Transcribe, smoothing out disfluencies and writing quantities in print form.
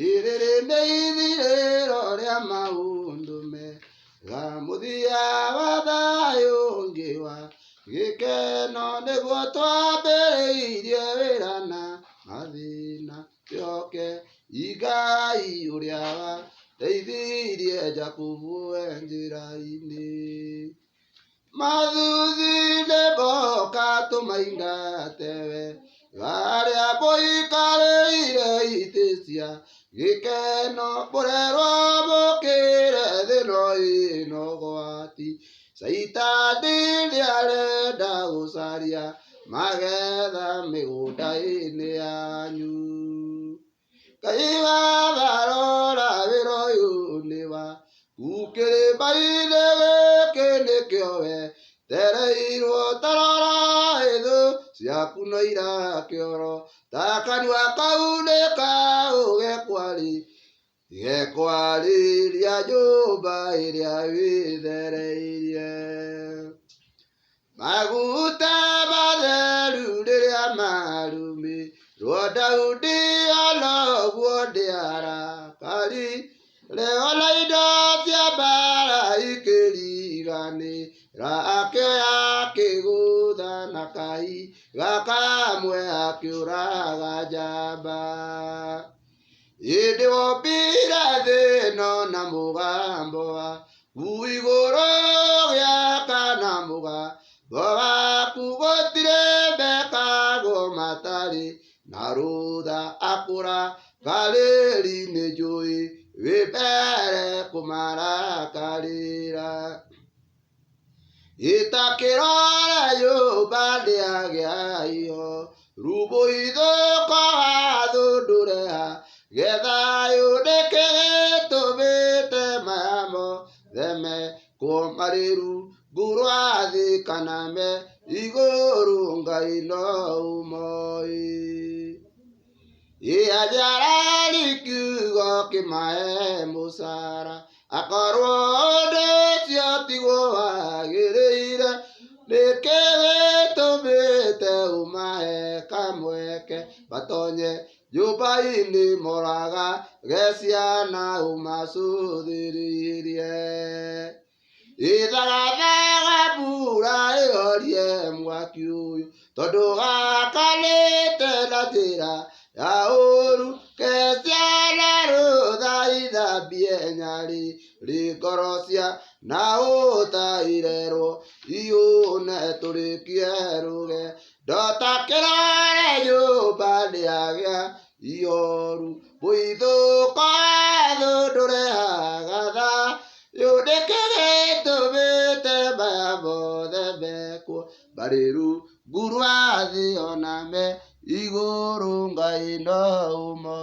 irĩrĩ nĩ ithirĩro rĩa maũndũ mega, mũthia wa thayũ ũngĩ wa gĩkeno, nĩguo twambĩrĩirie wĩra na mathĩna tũcoke Ngai ũrĩa wateithirie Jakubu njĩra-inĩ. Mathuthuria moka tũmaingate wega, arĩa mũikarĩire itĩ cia gĩkeno, mũrerwo mũkĩre thĩĩna ĩno ũgwati. Caitani nĩarenda gũcaria magetha mĩgũnda-inĩ yanyu. Ngai watharora wĩra ũyũ nĩ waku, kĩrĩma-inĩ gĩkĩ nĩkĩo wetereirwo. Ta rora thũ ciaku no irakĩorota, kanua kau nĩ kaũ gekwarĩria nyũmba ĩrĩa wĩthereirie. Maguta matheru rĩrĩa marumĩrwo Daudi, onoguo ndĩarakarire, ona indo cia mbara ikĩriganĩra, akĩoya akĩgũtha na kahiga kamwe akĩũraga njamba. Hĩndĩ wombire thĩ ĩno na mũgambo waku igũrũ gĩaka na mũgambo waku, gũtirĩ mekagwo matarĩ na rũtha. Akũrakarĩri nĩnjũĩ wĩ mbere kũmarakarĩra. Gĩtakĩrore nyũmba ndĩagĩa ihoru, mũithũko wa thũndũre thayũ, nĩkĩ gĩtũmĩte maya mothe mekwo marĩ rungu rwa thĩ, kana me igũrũ Ngai no ũmoĩ. Nĩarari kiugo kĩmahe mũcara, akorwo ũndũ ũcio tiguo wagĩrĩire, nĩkĩ gĩtũmĩte ũmahe kamweke matonye nyũmba-inĩ moragage ciana ũmacũthĩrĩrie. Ithagathaga mbura ĩhorie mwaki ũyũ, tondũ gakanĩte na njĩra ya ũũru. Ke ciana rũtha ithambie nyarĩrĩ ngoro ciana, ũtairerwo iune tũrĩkie rũgendo. Ta kĩrore nyũmba ndĩagĩa ihoru, mũithũko wa thũndũre thayũ, nĩkĩ gĩtũmĩte maya mothe mekwo marĩ rungu rwa thĩ, ona me igũrũ Ngai no ũmoĩ.